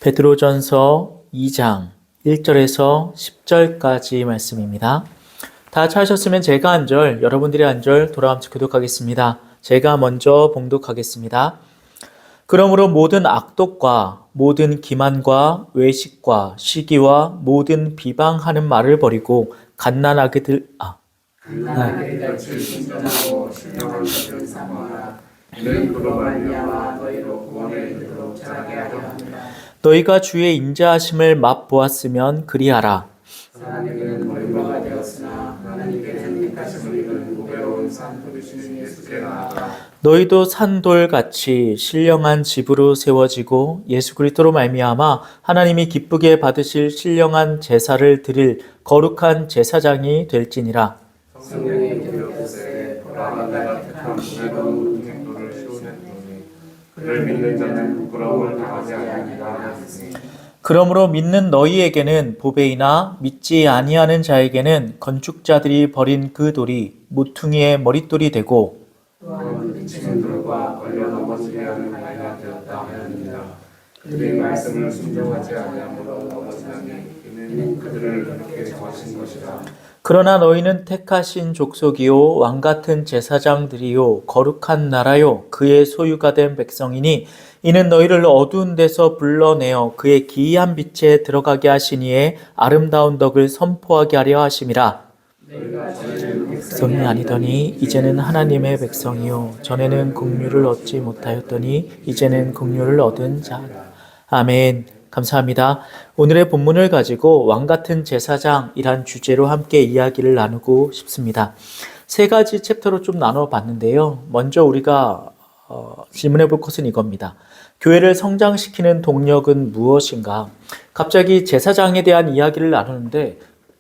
베드로전서 2장 1절에서 10절까지 말씀입니다. 다 찾으셨으면 제가 한 절, 여러분들이 한 절 돌아가면서 교독하겠습니다. 제가 먼저 봉독하겠습니다. 그러므로 모든 악독과 모든 기만과 외식과 시기와 모든 비방하는 말을 버리고 갓난하게 같이 신전하고 신령한 것을 사모하라. 이는 그로 말미암아 너희로 구원에 이르도록 자라게 하려 합니다. 너희가 주의 인자하심을 맛보았으면 그리하라. 사람에게는 머리가 되었으나 하나님께는 택하심을 입은 무배로운 산돌이신 예수께 나아가 너희도 산돌같이 신령한 집으로 세워지고 예수 그리스도로 말미암아 하나님이 기쁘게 받으실 신령한 제사를 드릴 거룩한 제사장이 될지니라. 성령의 기록에서 보라 내가 택한 부끄러운 행도를 시원했더니 그를 믿는 자는 부끄러움을 당하지 아니하리라 하시니 그러므로 믿는 너희에게는 보배이나 믿지 아니하는 자에게는 건축자들이 버린 그 돌이 모퉁이의 머릿돌이 되고 또한 부딪히는 돌과 걸려 넘어지게 하는 아이가 되었다 하였느니라. 그들의 말씀을 순종하지 아니함으로 넘어지나니 이는 그들을 그렇게 정하신 것이라. 그러나 너희는 택하신 족속이요 왕같은 제사장들이요 거룩한 나라요 그의 소유가 된 백성이니 이는 너희를 어두운 데서 불러내어 그의 기이한 빛에 들어가게 하시니에 아름다운 덕을 선포하게 하려 하심이라. 백성이 아니더니 이제는 하나님의 백성이요 전에는 긍휼을 얻지 못하였더니 이제는 긍휼을 얻은 자. 아멘. 감사합니다. 오늘의 본문을 가지고 왕같은 제사장이란 주제로 함께 이야기를 나누고 싶습니다. 세 가지 챕터로 좀 나눠봤는데요. 먼저 우리가 질문해 볼 것은 이겁니다. 교회를 성장시키는 동력은 무엇인가? 갑자기 제사장에 대한 이야기를 나누는데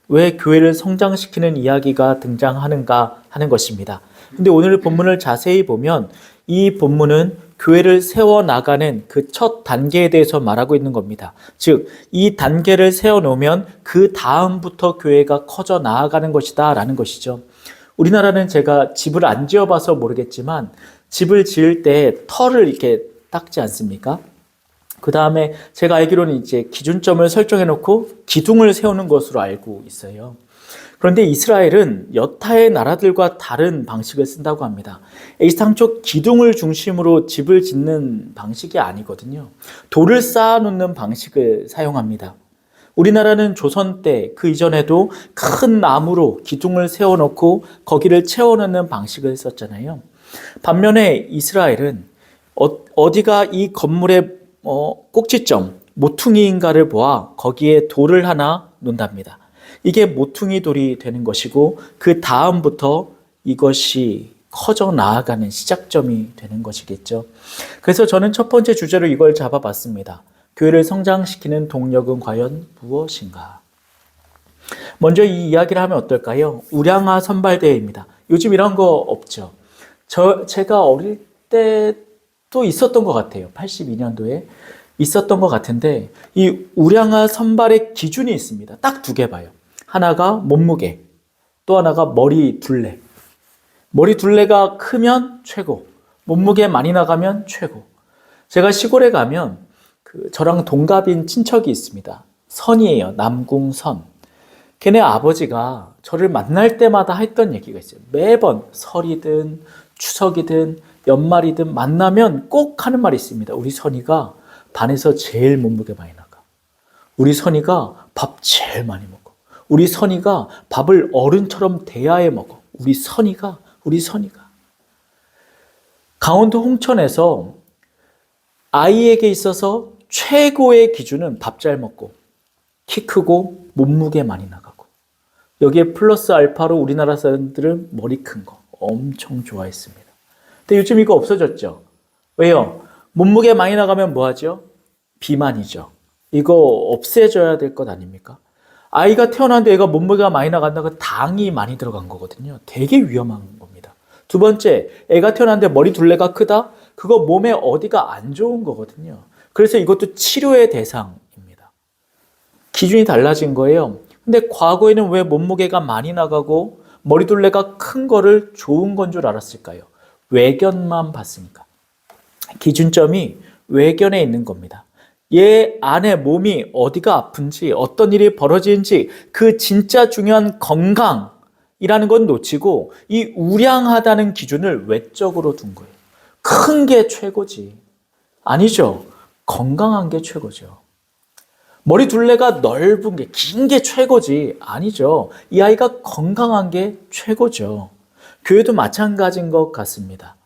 왜 교회를 성장시키는 이야기가 등장하는가 하는 것입니다. 근데 오늘 본문을 자세히 보면 이 본문은 교회를 세워나가는 그 첫 단계에 대해서 말하고 있는 겁니다. 즉, 이 단계를 세워놓으면 그 다음부터 교회가 커져 나아가는 것이다 라는 것이죠. 우리나라는 제가 집을 안 지어봐서 모르겠지만 집을 지을 때 터를 이렇게 닦지 않습니까? 그 다음에 제가 알기로는 이제 기준점을 설정해 놓고 기둥을 세우는 것으로 알고 있어요. 그런데 이스라엘은 여타의 나라들과 다른 방식을 쓴다고 합니다. 애상초 기둥을 중심으로 집을 짓는 방식이 아니거든요. 돌을 쌓아놓는 방식을 사용합니다. 우리나라는 조선 때 그 이전에도 큰 나무로 기둥을 세워놓고 거기를 채워넣는 방식을 썼잖아요. 반면에 이스라엘은 어디가 이 건물의 꼭지점, 모퉁이인가를 보아 거기에 돌을 하나 놓는답니다. 이게 모퉁이 돌이 되는 것이고 그 다음부터 이것이 커져 나아가는 시작점이 되는 것이겠죠. 그래서 저는 첫 번째 주제로 이걸 잡아봤습니다. 교회를 성장시키는 동력은 과연 무엇인가? 먼저 이 이야기를 하면 어떨까요? 우량아 선발대회입니다. 요즘 이런 거 없죠. 제가 어릴 때도 있었던 것 같아요. 82년도에 있었던 것 같은데 이 우량아 선발의 기준이 있습니다. 딱 두 개 봐요. 하나가 몸무게, 또 하나가 머리 둘레. 머리 둘레가 크면 최고, 몸무게 많이 나가면 최고. 제가 시골에 가면 저랑 동갑인 친척이 있습니다. 선이에요. 남궁선. 걔네 아버지가 저를 만날 때마다 했던 얘기가 있어요. 매번 설이든 추석이든 연말이든 만나면 꼭 하는 말이 있습니다. 우리 선이가 반에서 제일 몸무게 많이 나가. 우리 선이가 밥 제일 많이 먹어. 우리 선이가 밥을 어른처럼 대야에 먹어. 우리 선이가. 강원도 홍천에서 아이에게 있어서 최고의 기준은 밥 잘 먹고, 키 크고, 몸무게 많이 나가고. 여기에 플러스 알파로 우리나라 사람들은 머리 큰 거 엄청 좋아했습니다. 근데 요즘 이거 없어졌죠. 왜요? 몸무게 많이 나가면 뭐 하죠? 비만이죠. 이거 없애줘야 될 것 아닙니까? 아이가 태어났는데 애가 몸무게가 많이 나간다고 당이 많이 들어간 거거든요. 되게 위험한 겁니다. 두 번째, 애가 태어났는데 머리 둘레가 크다? 그거 몸에 어디가 안 좋은 거거든요. 그래서 이것도 치료의 대상입니다. 기준이 달라진 거예요. 근데 과거에는 왜 몸무게가 많이 나가고 머리 둘레가 큰 거를 좋은 건 줄 알았을까요? 외견만 봤으니까. 기준점이 외견에 있는 겁니다. 얘 안에 몸이 어디가 아픈지, 어떤 일이 벌어지는지 그 진짜 중요한 건강이라는 건 놓치고 이 우량하다는 기준을 외적으로 둔 거예요. 큰 게 최고지. 아니죠. 건강한 게 최고죠. 머리 둘레가 넓은 게, 긴 게 최고지. 아니죠. 이 아이가 건강한 게 최고죠. 교회도 마찬가지인 것 같습니다.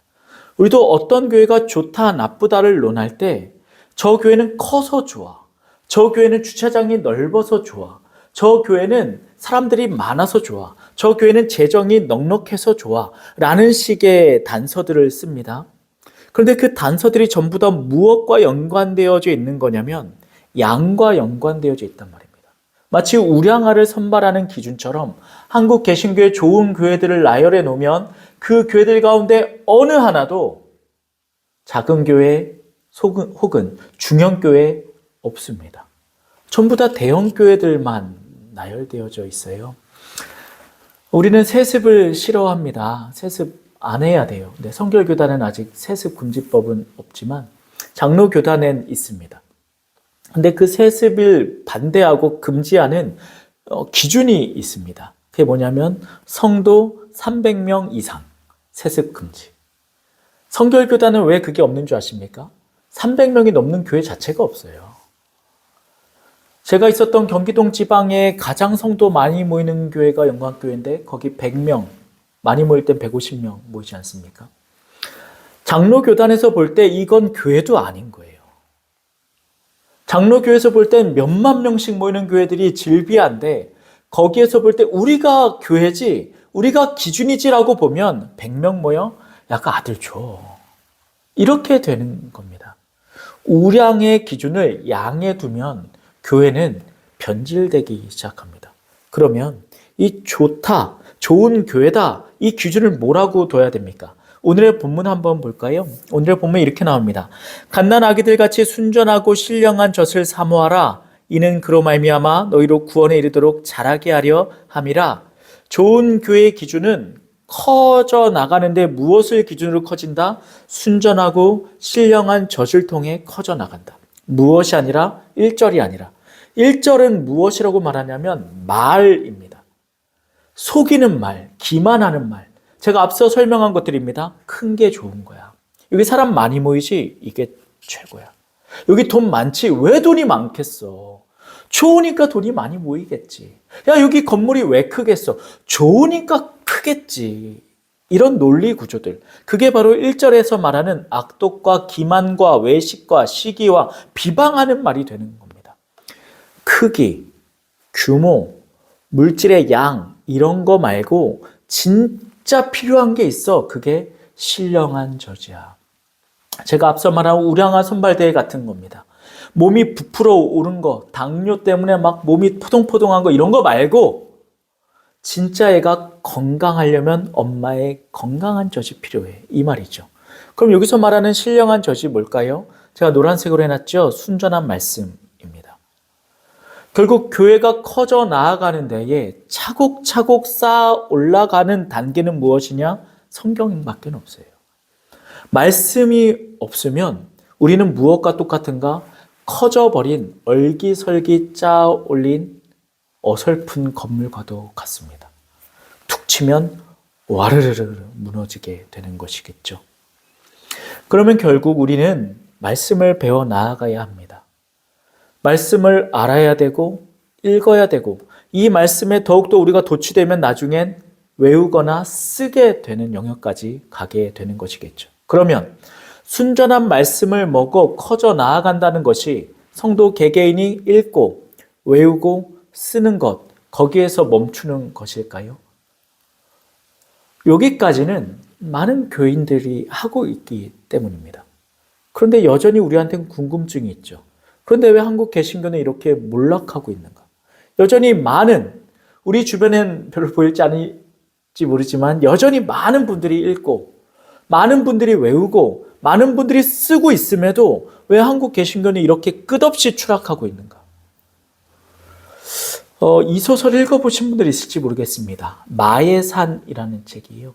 우리도 어떤 교회가 좋다, 나쁘다를 논할 때 저 교회는 커서 좋아. 저 교회는 주차장이 넓어서 좋아. 저 교회는 사람들이 많아서 좋아. 저 교회는 재정이 넉넉해서 좋아. 라는 식의 단서들을 씁니다. 그런데 그 단서들이 전부 다 무엇과 연관되어져 있는 거냐면 양과 연관되어져 있단 말입니다. 마치 우량아를 선발하는 기준처럼 한국 개신교의 좋은 교회들을 나열해 놓으면 그 교회들 가운데 어느 하나도 작은 교회 혹은 중형 교회 없습니다. 전부 다 대형 교회들만 나열되어져 있어요. 우리는 세습을 싫어합니다. 세습 안 해야 돼요. 근데 성결교단은 아직 세습 금지법은 없지만 장로교단엔 있습니다. 근데 그 세습을 반대하고 금지하는 기준이 있습니다. 그게 뭐냐면 성도 300명 이상 세습 금지. 성결교단은 왜 그게 없는 줄 아십니까? 300명이 넘는 교회 자체가 없어요. 제가 있었던 경기동 지방에 가장 성도 많이 모이는 교회가 영광교회인데 거기 100명, 많이 모일 땐 150명 모이지 않습니까? 장로교단에서 볼 때 이건 교회도 아닌 거예요. 장로교회에서 볼 땐 몇만 명씩 모이는 교회들이 질비한데 거기에서 볼 때 우리가 교회지, 우리가 기준이지라고 보면 100명 모여? 약간 아들 줘. 이렇게 되는 겁니다. 우량의 기준을 양에 두면 교회는 변질되기 시작합니다. 그러면 이 좋다, 좋은 교회다, 이 기준을 뭐라고 둬야 됩니까? 오늘의 본문 한번 볼까요? 오늘의 본문이 이렇게 나옵니다. 갓난 아기들 같이 순전하고 신령한 젖을 사모하라. 이는 그로 말미암아 너희로 구원에 이르도록 자라게 하려 함이라. 좋은 교회의 기준은 커져 나가는데 무엇을 기준으로 커진다? 순전하고 신령한 젖을 통해 커져 나간다. 무엇이 아니라 1절이 아니라 1절은 무엇이라고 말하냐면 말입니다. 속이는 말, 기만하는 말. 제가 앞서 설명한 것들입니다. 큰 게 좋은 거야. 여기 사람 많이 모이지? 이게 최고야. 여기 돈 많지? 왜 돈이 많겠어? 좋으니까 돈이 많이 모이겠지. 야, 여기 건물이 왜 크겠어? 좋으니까 크겠지. 이런 논리 구조들. 그게 바로 1절에서 말하는 악독과 기만과 외식과 시기와 비방하는 말이 되는 겁니다. 크기, 규모, 물질의 양 이런 거 말고 진짜 필요한 게 있어. 그게 신령한 젖이야. 제가 앞서 말한 우량아 선발대회 같은 겁니다. 몸이 부풀어 오른 거, 당뇨 때문에 막 몸이 포동포동한 거 이런 거 말고 진짜 애가 건강하려면 엄마의 건강한 젖이 필요해. 이 말이죠. 그럼 여기서 말하는 신령한 젖이 뭘까요? 제가 노란색으로 해놨죠. 순전한 말씀입니다. 결국 교회가 커져 나아가는 데에 차곡차곡 쌓아 올라가는 단계는 무엇이냐? 성경밖에 없어요. 말씀이 없으면 우리는 무엇과 똑같은가? 커져버린 얼기설기 쌓아 올린 어설픈 건물과도 같습니다. 툭 치면 와르르르 무너지게 되는 것이겠죠. 그러면 결국 우리는 말씀을 배워 나아가야 합니다. 말씀을 알아야 되고 읽어야 되고 이 말씀에 더욱더 우리가 도취되면 나중엔 외우거나 쓰게 되는 영역까지 가게 되는 것이겠죠. 그러면 순전한 말씀을 먹어 커져 나아간다는 것이 성도 개개인이 읽고 외우고 쓰는 것, 거기에서 멈추는 것일까요? 여기까지는 많은 교인들이 하고 있기 때문입니다. 그런데 여전히 우리한테는 궁금증이 있죠. 그런데 왜 한국 개신교는 이렇게 몰락하고 있는가? 여전히 많은, 우리 주변엔 별로 보일지 않을지 모르지만 여전히 많은 분들이 읽고 많은 분들이 외우고 많은 분들이 쓰고 있음에도 왜 한국 개신교는 이렇게 끝없이 추락하고 있는가? 이 소설 읽어보신 분들 있을지 모르겠습니다. 마의 산이라는 책이에요.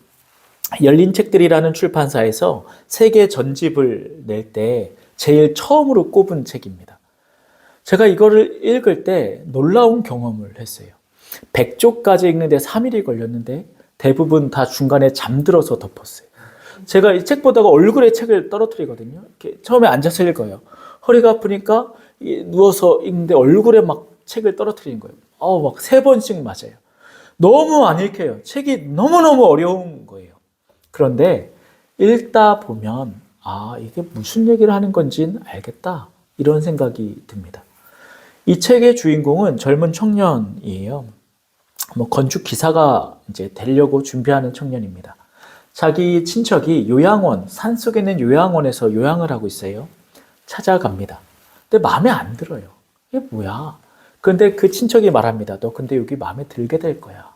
열린 책들이라는 출판사에서 세계 전집을 낼 때 제일 처음으로 꼽은 책입니다. 제가 이거를 읽을 때 놀라운 경험을 했어요. 100쪽까지 읽는데 3일이 걸렸는데 대부분 다 중간에 잠들어서 덮었어요. 제가 이 책 보다가 얼굴에 책을 떨어뜨리거든요. 이렇게 처음에 앉아서 읽어요. 허리가 아프니까 누워서 읽는데 얼굴에 막 책을 떨어뜨리는 거예요. 막 3번씩 맞아요. 너무 안 읽혀요. 책이 너무너무 어려운 거예요. 그런데 읽다 보면 이게 무슨 얘기를 하는 건지는 알겠다. 이런 생각이 듭니다. 이 책의 주인공은 젊은 청년이에요. 건축 기사가 이제 되려고 준비하는 청년입니다. 자기 친척이 요양원, 산속에 있는 요양원에서 요양을 하고 있어요. 찾아갑니다. 근데 마음에 안 들어요. 이게 뭐야? 그런데 그 친척이 말합니다. 너 근데 여기 마음에 들게 될 거야.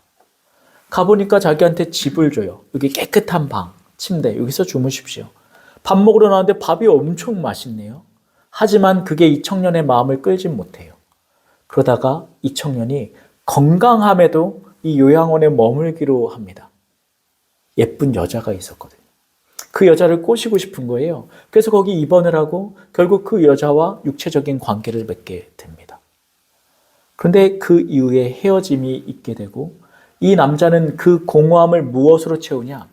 가보니까 자기한테 집을 줘요. 여기 깨끗한 방, 침대, 여기서 주무십시오. 밥 먹으러 나왔는데 밥이 엄청 맛있네요. 하지만 그게 이 청년의 마음을 끌진 못해요. 그러다가 이 청년이 건강함에도 이 요양원에 머물기로 합니다. 예쁜 여자가 있었거든요. 그 여자를 꼬시고 싶은 거예요. 그래서 거기 입원을 하고 결국 그 여자와 육체적인 관계를 맺게 됩니다. 그런데 그 이후에 헤어짐이 있게 되고 이 남자는 그 공허함을 무엇으로 채우냐?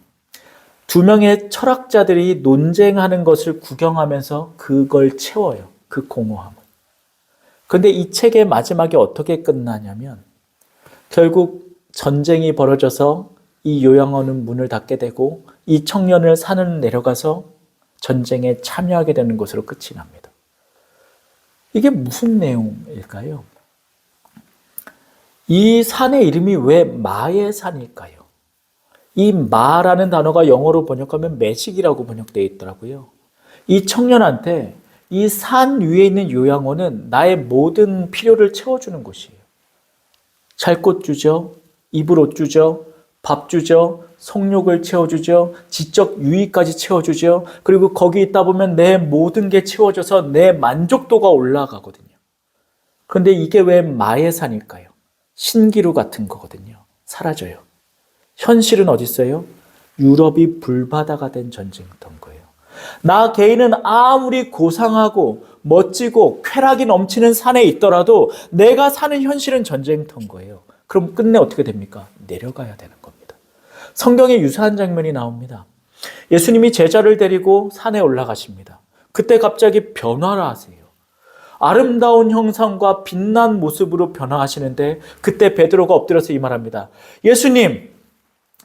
2명의 철학자들이 논쟁하는 것을 구경하면서 그걸 채워요. 그 공허함을. 그런데 이 책의 마지막에 어떻게 끝나냐면 결국 전쟁이 벌어져서 이 요양원은 문을 닫게 되고 이 청년을 산을 내려가서 전쟁에 참여하게 되는 것으로 끝이 납니다. 이게 무슨 내용일까요? 이 산의 이름이 왜 마의 산일까요? 이 마라는 단어가 영어로 번역하면 매직이라고 번역되어 있더라고요. 이 청년한테 이 산 위에 있는 요양원은 나의 모든 필요를 채워주는 곳이에요. 잘 곳 주죠. 입을 옷 주죠. 밥 주죠. 속욕을 채워주죠. 지적 유의까지 채워주죠. 그리고 거기 있다 보면 내 모든 게 채워져서 내 만족도가 올라가거든요. 그런데 이게 왜 마의 산일까요? 신기루 같은 거거든요. 사라져요. 현실은 어디 있어요? 유럽이 불바다가 된 전쟁터인 거예요. 나 개인은 아무리 고상하고 멋지고 쾌락이 넘치는 산에 있더라도 내가 사는 현실은 전쟁터인 거예요. 그럼 끝내 어떻게 됩니까? 내려가야 되는 겁니다. 성경에 유사한 장면이 나옵니다. 예수님이 제자를 데리고 산에 올라가십니다. 그때 갑자기 변화를 하세요. 아름다운 형상과 빛난 모습으로 변화하시는데 그때 베드로가 엎드려서 이 말합니다. 예수님,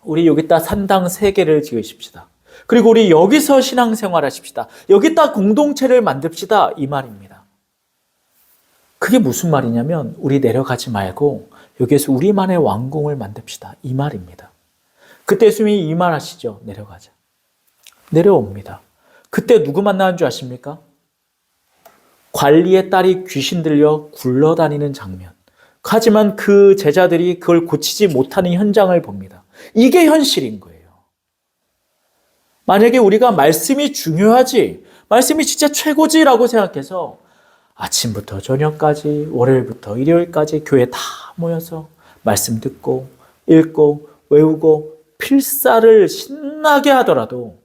우리 여기다 산당 3개를 지으십시다. 그리고 우리 여기서 신앙생활 하십시다. 여기다 공동체를 만듭시다. 이 말입니다. 그게 무슨 말이냐면 우리 내려가지 말고 여기에서 우리만의 왕궁을 만듭시다. 이 말입니다. 그때 예수님이 이 말 하시죠. 내려가자. 내려옵니다. 그때 누구 만나는 줄 아십니까? 관리의 딸이 귀신 들려 굴러다니는 장면. 하지만 그 제자들이 그걸 고치지 못하는 현장을 봅니다. 이게 현실인 거예요. 만약에 우리가 말씀이 중요하지, 말씀이 진짜 최고지라고 생각해서 아침부터 저녁까지, 월요일부터 일요일까지 교회 다 모여서 말씀 듣고, 읽고, 외우고, 필사를 신나게 하더라도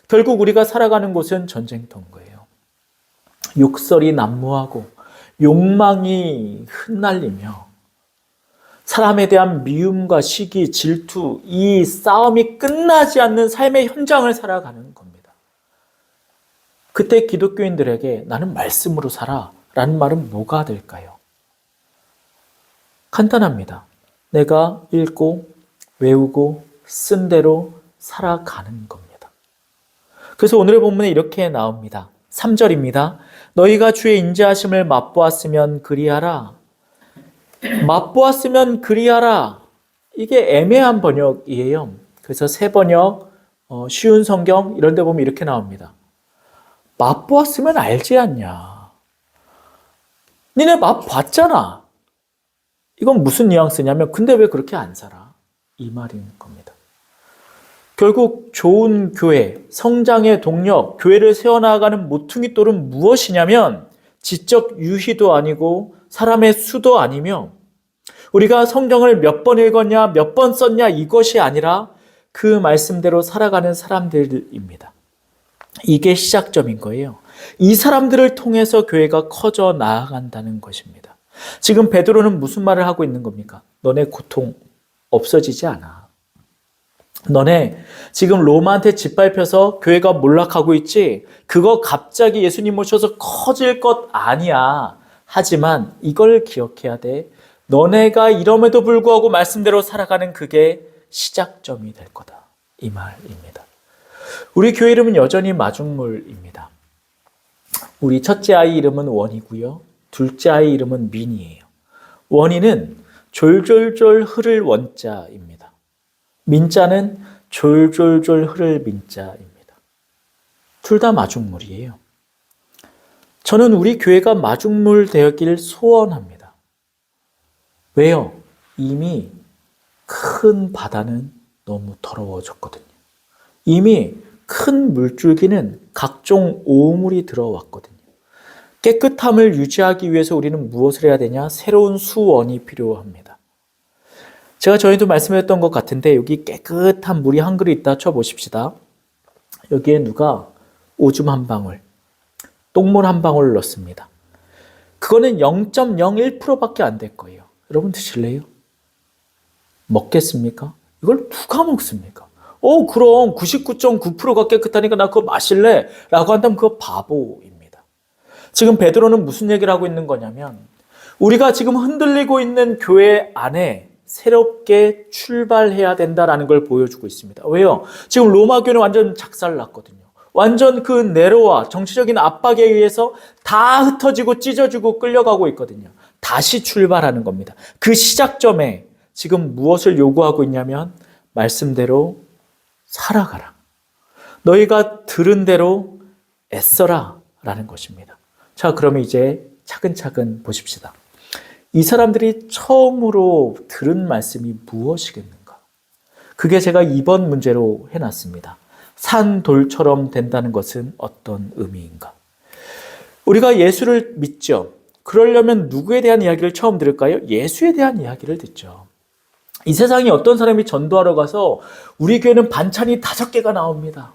결국 우리가 살아가는 곳은 전쟁터인 거예요. 욕설이 난무하고 욕망이 흩날리며 사람에 대한 미움과 시기, 질투, 이 싸움이 끝나지 않는 삶의 현장을 살아가는 겁니다. 그때 기독교인들에게 나는 말씀으로 살아 라는 말은 뭐가 될까요? 간단합니다. 내가 읽고 외우고 쓴 대로 살아가는 겁니다. 그래서 오늘의 본문에 이렇게 나옵니다. 3절입니다. 너희가 주의 인자하심을 맛보았으면 그리하라. 맛보았으면 그리하라. 이게 애매한 번역이에요. 그래서 새 번역, 쉬운 성경 이런 데 보면 이렇게 나옵니다. 맛보았으면 알지 않냐. 니네 맛봤잖아. 이건 무슨 뉘앙스냐면 근데 왜 그렇게 안 살아? 이 말인 겁니다. 결국 좋은 교회, 성장의 동력, 교회를 세워나가는 모퉁이 돌은 무엇이냐면 지적 유희도 아니고 사람의 수도 아니며 우리가 성경을 몇 번 읽었냐, 몇 번 썼냐 이것이 아니라 그 말씀대로 살아가는 사람들입니다. 이게 시작점인 거예요. 이 사람들을 통해서 교회가 커져 나아간다는 것입니다. 지금 베드로는 무슨 말을 하고 있는 겁니까? 너네 고통 없어지지 않아. 너네 지금 로마한테 짓밟혀서 교회가 몰락하고 있지? 그거 갑자기 예수님 모셔서 커질 것 아니야. 하지만 이걸 기억해야 돼. 너네가 이럼에도 불구하고 말씀대로 살아가는 그게 시작점이 될 거다. 이 말입니다. 우리 교회 이름은 여전히 마중물입니다. 우리 첫째 아이 이름은 원이고요. 둘째 아이 이름은 민이에요. 원이는 졸졸졸 흐를 원자입니다. 민자는 졸졸졸 흐를 민자입니다. 둘 다 마중물이에요. 저는 우리 교회가 마중물 되었길 소원합니다. 왜요? 이미 큰 바다는 너무 더러워졌거든요. 이미 큰 물줄기는 각종 오물이 들어왔거든요. 깨끗함을 유지하기 위해서 우리는 무엇을 해야 되냐? 새로운 수원이 필요합니다. 제가 전에도 말씀드렸던 것 같은데 여기 깨끗한 물이 한 그릇 있다 쳐보십시다. 여기에 누가 오줌 한 방울, 똥물 한 방울 넣습니다. 그거는 0.01%밖에 안 될 거예요. 여러분 드실래요? 먹겠습니까? 이걸 누가 먹습니까? 그럼 99.9%가 깨끗하니까 나 그거 마실래? 라고 한다면 그거 바보입니다. 지금 베드로는 무슨 얘기를 하고 있는 거냐면 우리가 지금 흔들리고 있는 교회 안에 새롭게 출발해야 된다라는 걸 보여주고 있습니다. 왜요? 지금 로마 교회는 완전 작살났거든요. 완전 그 네로와 정치적인 압박에 의해서 다 흩어지고 찢어지고 끌려가고 있거든요. 다시 출발하는 겁니다. 그 시작점에 지금 무엇을 요구하고 있냐면 말씀대로 살아가라. 너희가 들은 대로 애써라 라는 것입니다. 자, 그러면 이제 차근차근 보십시다. 이 사람들이 처음으로 들은 말씀이 무엇이겠는가? 그게 제가 2번 문제로 해놨습니다. 산돌처럼 된다는 것은 어떤 의미인가? 우리가 예수를 믿죠. 그러려면 누구에 대한 이야기를 처음 들을까요? 예수에 대한 이야기를 듣죠. 이 세상에 어떤 사람이 전도하러 가서 우리 교회는 반찬이 5개가 나옵니다.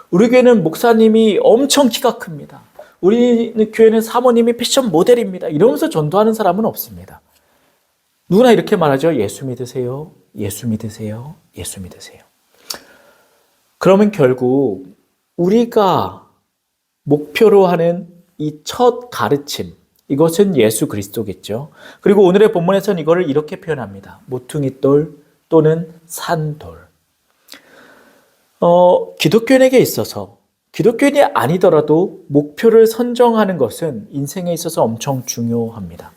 우리 교회는 목사님이 엄청 키가 큽니다. 우리 교회는 사모님이 패션 모델입니다. 이러면서 전도하는 사람은 없습니다. 누구나 이렇게 말하죠. 예수 믿으세요. 예수 믿으세요. 예수 믿으세요. 그러면 결국 우리가 목표로 하는 이 첫 가르침, 이것은 예수 그리스도겠죠. 그리고 오늘의 본문에서는 이거를 이렇게 표현합니다. 모퉁이돌 또는 산돌. 기독교인에게 있어서 기독교인이 아니더라도 목표를 선정하는 것은 인생에 있어서 엄청 중요합니다.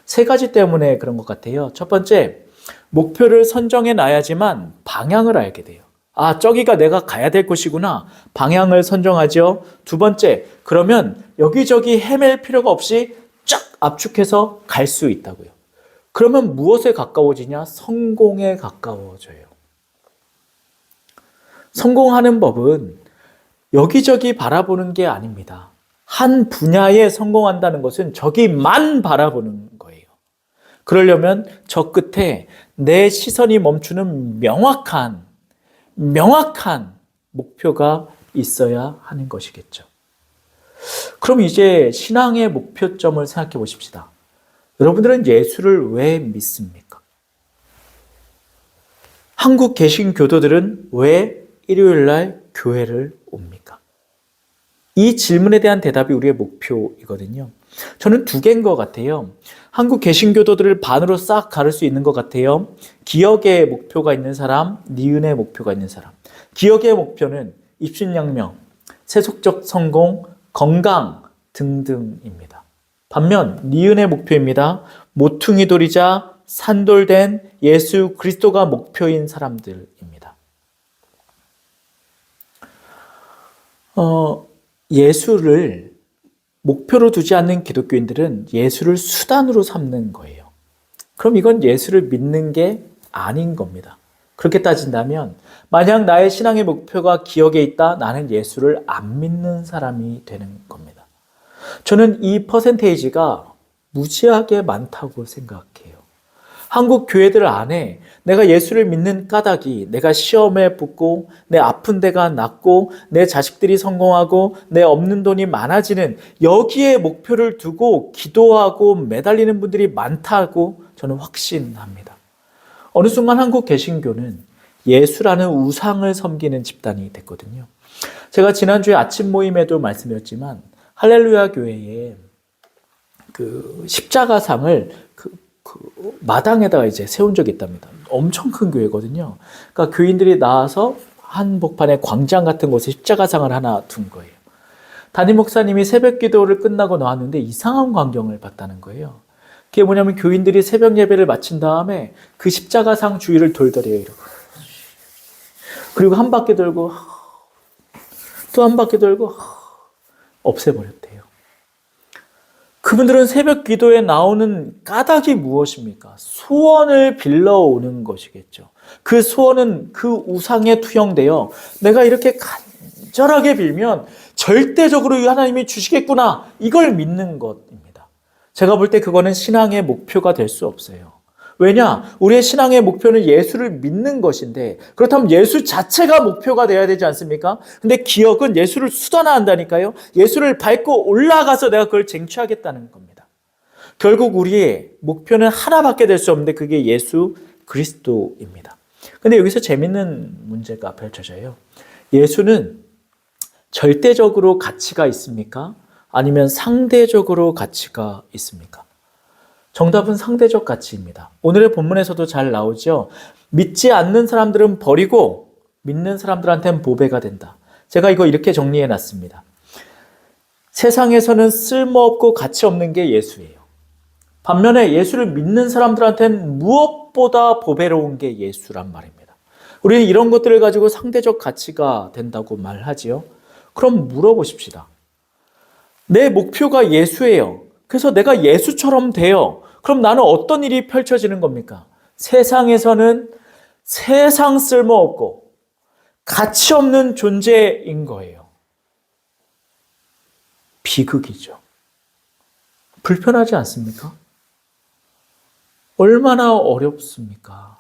3가지 때문에 그런 것 같아요. 첫 번째, 목표를 선정해 놔야지만 방향을 알게 돼요. 저기가 내가 가야 될 곳이구나. 방향을 선정하죠. 두 번째, 그러면 여기저기 헤맬 필요가 없이 쫙 압축해서 갈 수 있다고요. 그러면 무엇에 가까워지냐? 성공에 가까워져요. 성공하는 법은 여기저기 바라보는 게 아닙니다. 한 분야에 성공한다는 것은 저기만 바라보는 거예요. 그러려면 저 끝에 내 시선이 멈추는 명확한 목표가 있어야 하는 것이겠죠. 그럼 이제 신앙의 목표점을 생각해 보십시다. 여러분들은 예수를 왜 믿습니까? 한국 개신교도들은 왜 일요일날 교회를 옵니까? 이 질문에 대한 대답이 우리의 목표이거든요. 저는 2개인 것 같아요. 한국 개신교도들을 반으로 싹 가를 수 있는 것 같아요. 기억의 목표가 있는 사람, 니은의 목표가 있는 사람. 기억의 목표는 입신양명, 세속적 성공, 건강 등등입니다. 반면 니은의 목표입니다. 모퉁이돌이자 산돌된 예수 그리스도가 목표인 사람들입니다. 예수를 목표로 두지 않는 기독교인들은 예수를 수단으로 삼는 거예요. 그럼 이건 예수를 믿는 게 아닌 겁니다. 그렇게 따진다면 만약 나의 신앙의 목표가 기억에 있다, 나는 예수를 안 믿는 사람이 되는 겁니다. 저는 이 퍼센테이지가 무지하게 많다고 생각해요. 한국 교회들 안에 내가 예수를 믿는 까닭이 내가 시험에 붙고 내 아픈 데가 낫고 내 자식들이 성공하고 내 없는 돈이 많아지는 여기에 목표를 두고 기도하고 매달리는 분들이 많다고 저는 확신합니다. 어느 순간 한국 개신교는 예수라는 우상을 섬기는 집단이 됐거든요. 제가 지난주에 아침 모임에도 말씀드렸지만 할렐루야 교회에 그 십자가상을 그 마당에다가 이제 세운 적이 있답니다. 엄청 큰 교회거든요. 그러니까 교인들이 나와서 한복판에 광장 같은 곳에 십자가상을 하나 둔 거예요. 담임 목사님이 새벽 기도를 끝나고 나왔는데 이상한 광경을 봤다는 거예요. 그게 뭐냐면 교인들이 새벽 예배를 마친 다음에 그 십자가상 주위를 돌더래요. 이러고. 그리고 한 바퀴 돌고 또 한 바퀴 돌고 없애버렸대요. 그분들은 새벽 기도에 나오는 까닭이 무엇입니까? 소원을 빌러오는 것이겠죠. 그 소원은 그 우상에 투영되어 내가 이렇게 간절하게 빌면 절대적으로 하나님이 주시겠구나, 이걸 믿는 것입니다. 제가 볼 때 그거는 신앙의 목표가 될 수 없어요. 왜냐? 우리의 신앙의 목표는 예수를 믿는 것인데, 그렇다면 예수 자체가 목표가 되어야 되지 않습니까? 근데 기억은 예수를 수단화한다니까요. 예수를 밟고 올라가서 내가 그걸 쟁취하겠다는 겁니다. 결국 우리의 목표는 하나밖에 될 수 없는데 그게 예수 그리스도입니다. 근데 여기서 재밌는 문제가 펼쳐져요. 예수는 절대적으로 가치가 있습니까? 아니면 상대적으로 가치가 있습니까? 정답은 상대적 가치입니다. 오늘의 본문에서도 잘 나오죠. 믿지 않는 사람들은 버리고 믿는 사람들한테는 보배가 된다. 제가 이거 이렇게 정리해 놨습니다. 세상에서는 쓸모없고 가치 없는 게 예수예요. 반면에 예수를 믿는 사람들한테는 무엇보다 보배로운 게 예수란 말입니다. 우리는 이런 것들을 가지고 상대적 가치가 된다고 말하지요. 그럼 물어보십시다. 내 목표가 예수예요. 그래서 내가 예수처럼 돼요. 그럼 나는 어떤 일이 펼쳐지는 겁니까? 세상에서는 세상 쓸모없고 가치 없는 존재인 거예요. 비극이죠. 불편하지 않습니까? 얼마나 어렵습니까?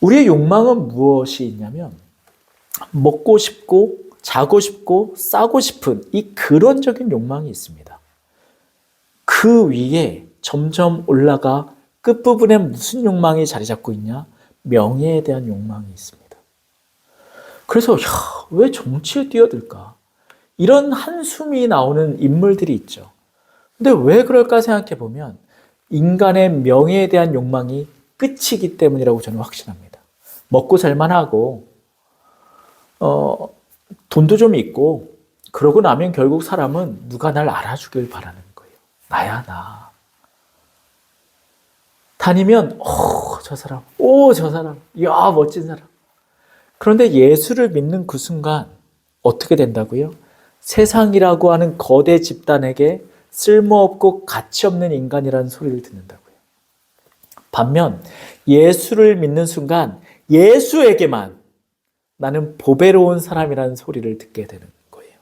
우리의 욕망은 무엇이 있냐면 먹고 싶고 자고 싶고 싸고 싶은 이 근원적인 욕망이 있습니다. 그 위에 점점 올라가 끝부분에 무슨 욕망이 자리 잡고 있냐? 명예에 대한 욕망이 있습니다. 그래서 왜 정치에 뛰어들까? 이런 한숨이 나오는 인물들이 있죠. 근데 왜 그럴까 생각해 보면 인간의 명예에 대한 욕망이 끝이기 때문이라고 저는 확신합니다. 먹고 살만하고 돈도 좀 있고 그러고 나면 결국 사람은 누가 날 알아주길 바라는 거예요. 나야 나. 다니면 저 사람, 저 사람, 이야 멋진 사람. 그런데 예수를 믿는 그 순간 어떻게 된다고요? 세상이라고 하는 거대 집단에게 쓸모없고 가치 없는 인간이라는 소리를 듣는다고요. 반면 예수를 믿는 순간 예수에게만 나는 보배로운 사람이라는 소리를 듣게 되는 거예요.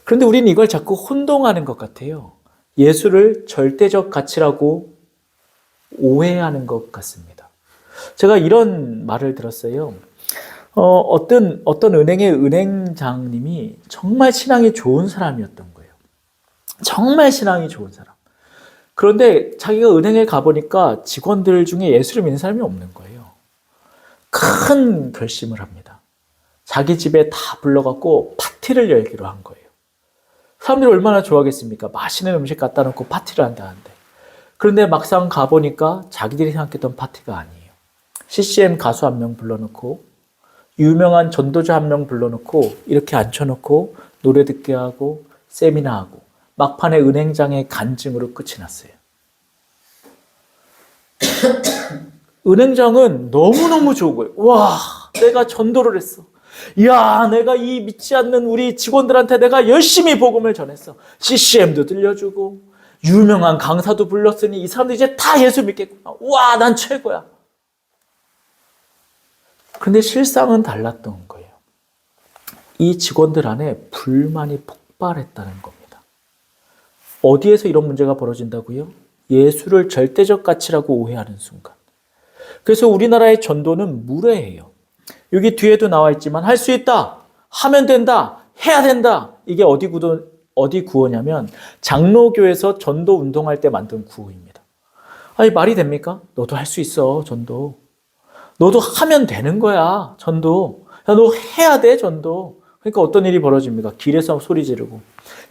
그런데 우리는 이걸 자꾸 혼동하는 것 같아요. 예수를 절대적 가치라고 오해하는 것 같습니다. 제가 이런 말을 들었어요. 어떤 은행의 은행장님이 정말 신앙이 좋은 사람이었던 거예요. 정말 신앙이 좋은 사람. 그런데 자기가 은행에 가보니까 직원들 중에 예수를 믿는 사람이 없는 거예요. 큰 결심을 합니다. 자기 집에 다 불러갖고 파티를 열기로 한 거예요. 사람들이 얼마나 좋아하겠습니까? 맛있는 음식 갖다 놓고 파티를 한다는데. 그런데 막상 가보니까 자기들이 생각했던 파티가 아니에요. CCM 가수 한 명 불러놓고 유명한 전도자 한 명 불러놓고 이렇게 앉혀놓고 노래 듣게 하고 세미나하고 막판에 은행장의 간증으로 끝이 났어요. 은행장은 너무너무 좋은 거예요. 와, 내가 전도를 했어. 이야, 내가 이 믿지 않는 우리 직원들한테 내가 열심히 복음을 전했어. CCM도 들려주고 유명한 강사도 불렀으니 이 사람들 이제 다 예수 믿겠구나. 와, 난 최고야. 근데 실상은 달랐던 거예요. 이 직원들 안에 불만이 폭발했다는 겁니다. 어디에서 이런 문제가 벌어진다고요? 예수를 절대적 가치라고 오해하는 순간. 그래서 우리나라의 전도는 무례해요. 여기 뒤에도 나와 있지만 할 수 있다, 하면 된다, 해야 된다. 이게 어디 구호냐면 장로교에서 전도 운동할 때 만든 구호입니다. 아니 말이 됩니까? 너도 할 수 있어, 전도. 너도 하면 되는 거야, 전도. 야, 너 해야 돼, 전도. 그러니까 어떤 일이 벌어집니까? 길에서 소리 지르고,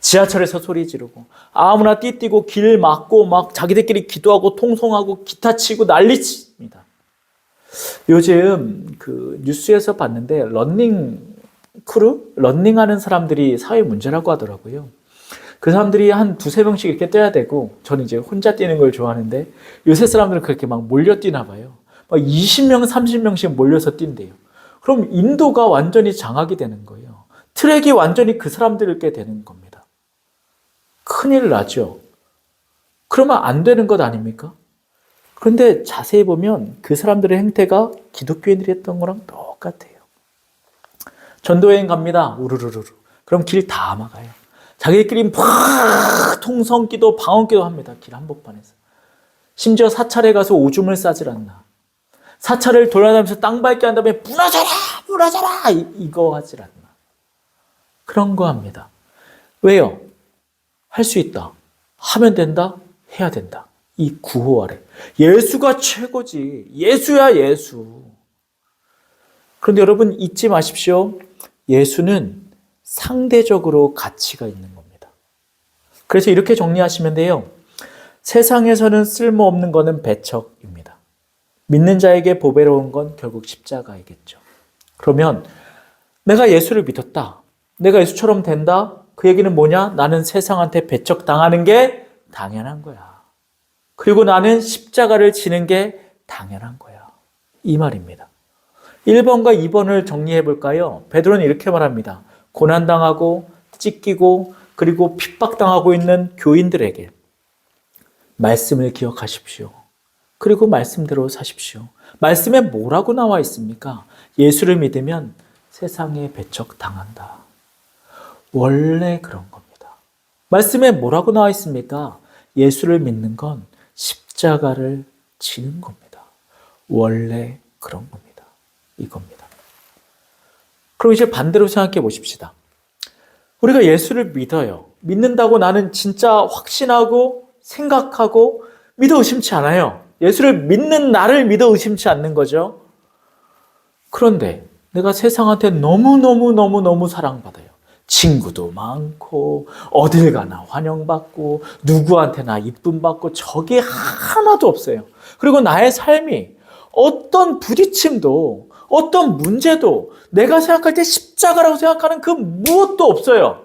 지하철에서 소리 지르고, 아무나 띠뛰고 길 막고 막 자기들끼리 기도하고 통성하고 기타 치고 난리칩니다. 요즘 그 뉴스에서 봤는데 러닝하는 사람들이 사회 문제라고 하더라고요. 그 사람들이 한 두세 명씩 이렇게 뛰어야 되고, 저는 이제 혼자 뛰는 걸 좋아하는데 요새 사람들은 그렇게 막 몰려 뛰나 봐요. 막 20명, 30명씩 몰려서 뛴대요. 그럼 인도가 완전히 장악이 되는 거예요. 트랙이 완전히 그 사람들께 되는 겁니다. 큰일 나죠. 그러면 안 되는 것 아닙니까? 그런데 자세히 보면 그 사람들의 행태가 기독교인들이 했던 거랑 똑같아요. 전도여행 갑니다. 우르르르. 그럼 길 다 막아요. 자기들끼리 팍 통성기도 방언기도 합니다. 길 한복판에서. 심지어 사찰에 가서 오줌을 싸질 않나. 사찰을 돌아다니면서 땅 밟게 한 다음에 무너져라 이거 하질 않나. 그런 거 합니다. 왜요? 할 수 있다, 하면 된다, 해야 된다. 이 구호 아래 예수가 최고지. 예수야, 예수. 그런데 여러분 잊지 마십시오. 예수는 상대적으로 가치가 있는 겁니다. 그래서 이렇게 정리하시면 돼요. 세상에서는 쓸모없는 것은 배척입니다. 믿는 자에게 보배로운 건 결국 십자가이겠죠. 그러면 내가 예수를 믿었다, 내가 예수처럼 된다, 그 얘기는 뭐냐? 나는 세상한테 배척당하는 게 당연한 거야. 그리고 나는 십자가를 지는 게 당연한 거야. 이 말입니다. 1번과 2번을 정리해 볼까요? 베드로는 이렇게 말합니다. 고난당하고 찢기고 그리고 핍박당하고 있는 교인들에게 말씀을 기억하십시오. 그리고 말씀대로 사십시오. 말씀에 뭐라고 나와 있습니까? 예수를 믿으면 세상에 배척당한다. 원래 그런 겁니다. 말씀에 뭐라고 나와 있습니까? 예수를 믿는 건 십자가를 지는 겁니다. 원래 그런 겁니다. 이겁니다. 그럼 이제 반대로 생각해 보십시다. 우리가 예수를 믿어요. 믿는다고 나는 진짜 확신하고 생각하고 믿어 의심치 않아요. 예수를 믿는 나를 믿어 의심치 않는 거죠. 그런데 내가 세상한테 너무 사랑받아요. 친구도 많고 어딜 가나 환영받고 누구한테나 이쁨 받고 적이 하나도 없어요. 그리고 나의 삶이 어떤 부딪힘도 어떤 문제도 내가 생각할 때 십자가라고 생각하는 그 무엇도 없어요.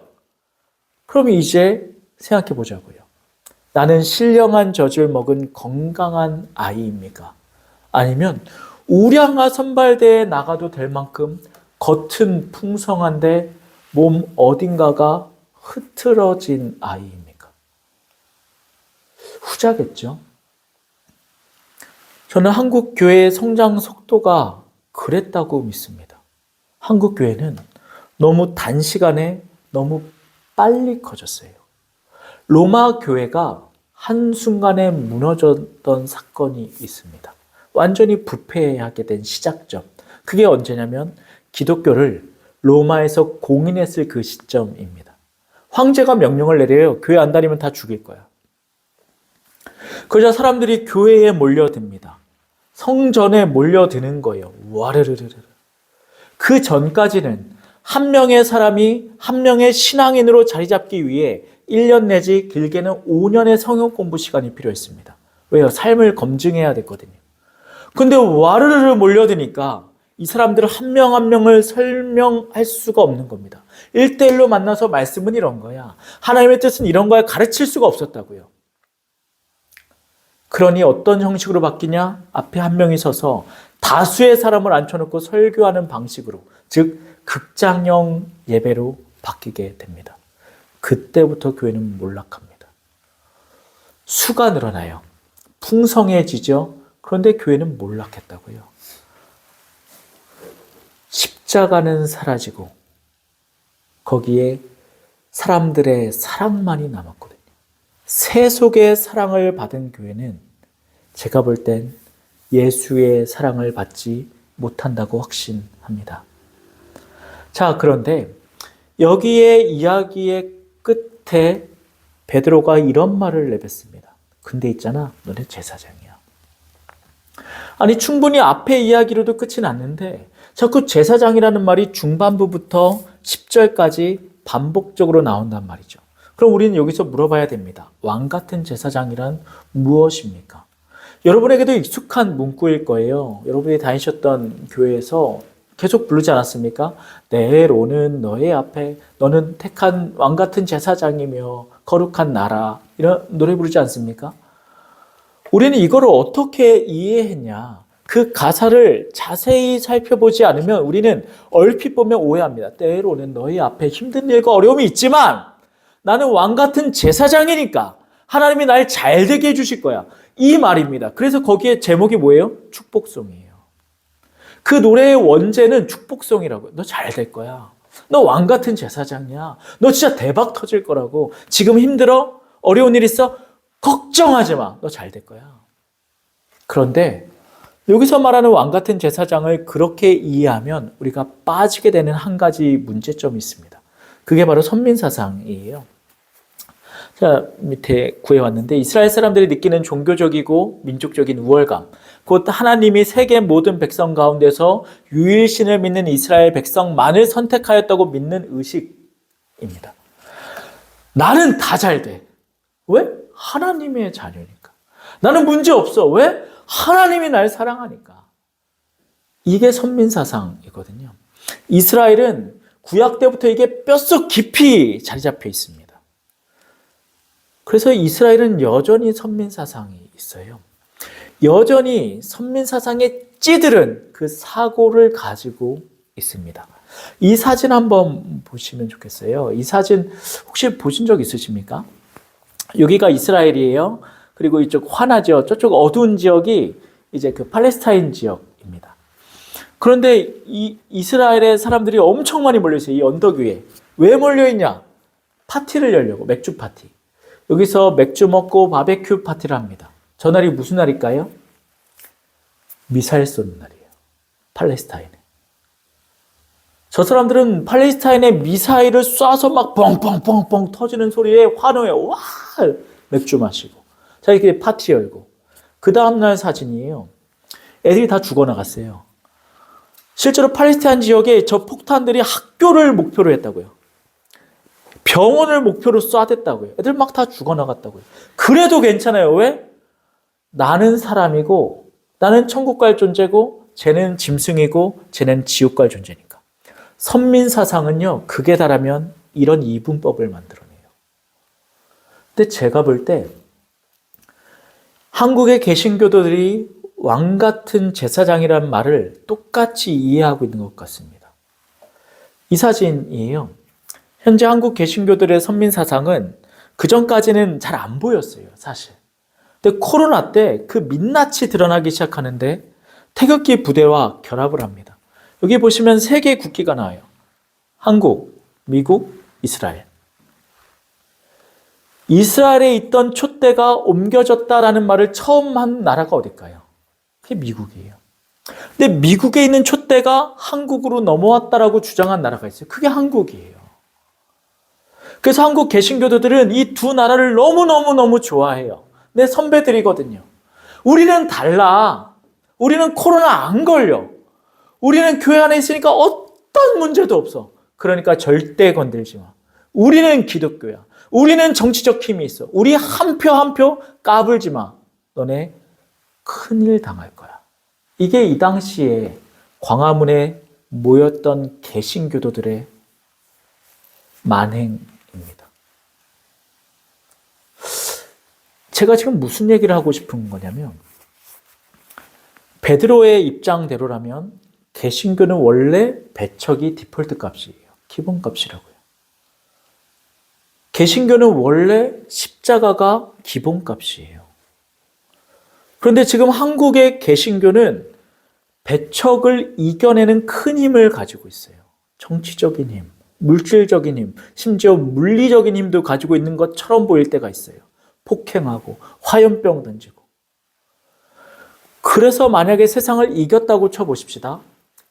그럼 이제 생각해 보자고요. 나는 신령한 젖을 먹은 건강한 아이입니까? 아니면 우량아 선발대에 나가도 될 만큼 겉은 풍성한데 몸 어딘가가 흐트러진 아이입니까? 후자겠죠. 저는 한국 교회의 성장 속도가 그랬다고 믿습니다. 한국 교회는 너무 단시간에 너무 빨리 커졌어요. 로마 교회가 한순간에 무너졌던 사건이 있습니다. 완전히 부패하게 된 시작점. 그게 언제냐면 기독교를 로마에서 공인했을 그 시점입니다. 황제가 명령을 내려요. 교회 안 다니면 다 죽일 거야. 그러자 사람들이 교회에 몰려듭니다. 성전에 몰려드는 거예요. 와르르르르. 그 전까지는 한 명의 사람이 한 명의 신앙인으로 자리 잡기 위해 1년 내지 길게는 5년의 성역 공부 시간이 필요했습니다. 왜요? 삶을 검증해야 됐거든요. 근데 와르르르 몰려드니까 이 사람들 한 명 한 명을 설명할 수가 없는 겁니다. 1대1로 만나서 말씀은 이런 거야, 하나님의 뜻은 이런 거야 가르칠 수가 없었다고요. 그러니 어떤 형식으로 바뀌냐? 앞에 한 명이 서서 다수의 사람을 앉혀놓고 설교하는 방식으로, 즉 극장형 예배로 바뀌게 됩니다. 그때부터 교회는 몰락합니다. 수가 늘어나요. 풍성해지죠. 그런데 교회는 몰락했다고요. 십자가는 사라지고 거기에 사람들의 사랑만이 남았거든요. 세속의 사랑을 받은 교회는 제가 볼 땐 예수의 사랑을 받지 못한다고 확신합니다. 자, 그런데 여기에 이야기의 끝에 베드로가 이런 말을 내뱉습니다. 근데 있잖아, 너네 제사장이야. 아니, 충분히 앞의 이야기로도 끝이 났는데 자꾸 제사장이라는 말이 중반부부터 10절까지 반복적으로 나온단 말이죠. 그럼 우리는 여기서 물어봐야 됩니다. 왕 같은 제사장이란 무엇입니까? 여러분에게도 익숙한 문구일 거예요. 여러분이 다니셨던 교회에서 계속 부르지 않았습니까? 내일 오는 너의 앞에 너는 택한 왕 같은 제사장이며 거룩한 나라, 이런 노래 부르지 않습니까? 우리는 이거를 어떻게 이해했냐? 그 가사를 자세히 살펴보지 않으면 우리는 얼핏 보면 오해합니다. 때로는 너희 앞에 힘든 일과 어려움이 있지만 나는 왕 같은 제사장이니까 하나님이 날 잘되게 해주실 거야. 이 말입니다. 그래서 거기에 제목이 뭐예요? 축복송이에요. 그 노래의 원제는 축복송이라고요. 너 잘 될 거야. 너 왕 같은 제사장이야. 너 진짜 대박 터질 거라고. 지금 힘들어? 어려운 일 있어? 걱정하지 마. 너 잘 될 거야. 그런데 여기서 말하는 왕 같은 제사장을 그렇게 이해하면 우리가 빠지게 되는 한 가지 문제점이 있습니다. 그게 바로 선민사상이에요. 자, 밑에 구해왔는데 이스라엘 사람들이 느끼는 종교적이고 민족적인 우월감, 곧 하나님이 세계 모든 백성 가운데서 유일신을 믿는 이스라엘 백성만을 선택하였다고 믿는 의식입니다. 나는 다 잘 돼. 왜? 하나님의 자녀니까. 나는 문제 없어. 왜? 하나님이 날 사랑하니까. 이게 선민사상이거든요. 이스라엘은 구약 때부터 이게 뼛속 깊이 자리 잡혀 있습니다. 그래서 이스라엘은 여전히 선민사상이 있어요. 여전히 선민사상에 찌들은 그 사고를 가지고 있습니다. 이 사진 한번 보시면 좋겠어요. 이 사진 혹시 보신 적 있으십니까? 여기가 이스라엘이에요. 그리고 이쪽 화나죠. 저쪽 어두운 지역이 이제 그 팔레스타인 지역입니다. 그런데 이 이스라엘의 사람들이 엄청 많이 몰려있어요. 이 언덕 위에. 왜 몰려있냐? 파티를 열려고, 맥주 파티. 여기서 맥주 먹고 바베큐 파티를 합니다. 저 날이 무슨 날일까요? 미사일 쏘는 날이에요. 팔레스타인에. 저 사람들은 팔레스타인에 미사일을 쏴서 막 뻥뻥뻥뻥 터지는 소리에 환호해요. 와! 맥주 마시고. 자, 이렇게 파티 열고. 그 다음날 사진이에요. 애들이 다 죽어나갔어요. 실제로 팔레스타인 지역에 저 폭탄들이 학교를 목표로 했다고요. 병원을 목표로 쏴댔다고요. 애들 막 다 죽어나갔다고요. 그래도 괜찮아요. 왜? 나는 사람이고 나는 천국 갈 존재고 쟤는 짐승이고 쟤는 지옥 갈 존재니까. 선민사상은요. 극에 달하면 이런 이분법을 만들어내요. 근데 제가 볼 때 한국의 개신교도들이 왕 같은 제사장이라는 말을 똑같이 이해하고 있는 것 같습니다. 이 사진이에요. 현재 한국 개신교들의 선민사상은 그전까지는 잘 안 보였어요, 사실. 근데 코로나 때 그 민낯이 드러나기 시작하는데 태극기 부대와 결합을 합니다. 여기 보시면 세 개의 국기가 나와요. 한국, 미국, 이스라엘. 이스라엘에 있던 촛대가 옮겨졌다라는 말을 처음 한 나라가 어딜까요? 그게 미국이에요. 근데 미국에 있는 촛대가 한국으로 넘어왔다라고 주장한 나라가 있어요. 그게 한국이에요. 그래서 한국 개신교도들은 이 두 나라를 너무너무너무 좋아해요. 내 선배들이거든요. 우리는 달라. 우리는 코로나 안 걸려. 우리는 교회 안에 있으니까 어떤 문제도 없어. 그러니까 절대 건들지 마. 우리는 기독교야. 우리는 정치적 힘이 있어. 우리 한 표 한 표 까불지 마. 너네 큰일 당할 거야. 이게 이 당시에 광화문에 모였던 개신교도들의 만행입니다. 제가 지금 무슨 얘기를 하고 싶은 거냐면 베드로의 입장대로라면 개신교는 원래 배척이 디폴트 값이에요. 기본 값이라고요. 개신교는 원래 십자가가 기본 값이에요. 그런데 지금 한국의 개신교는 배척을 이겨내는 큰 힘을 가지고 있어요. 정치적인 힘, 물질적인 힘, 심지어 물리적인 힘도 가지고 있는 것처럼 보일 때가 있어요. 폭행하고 화염병 던지고. 그래서 만약에 세상을 이겼다고 쳐보십시다.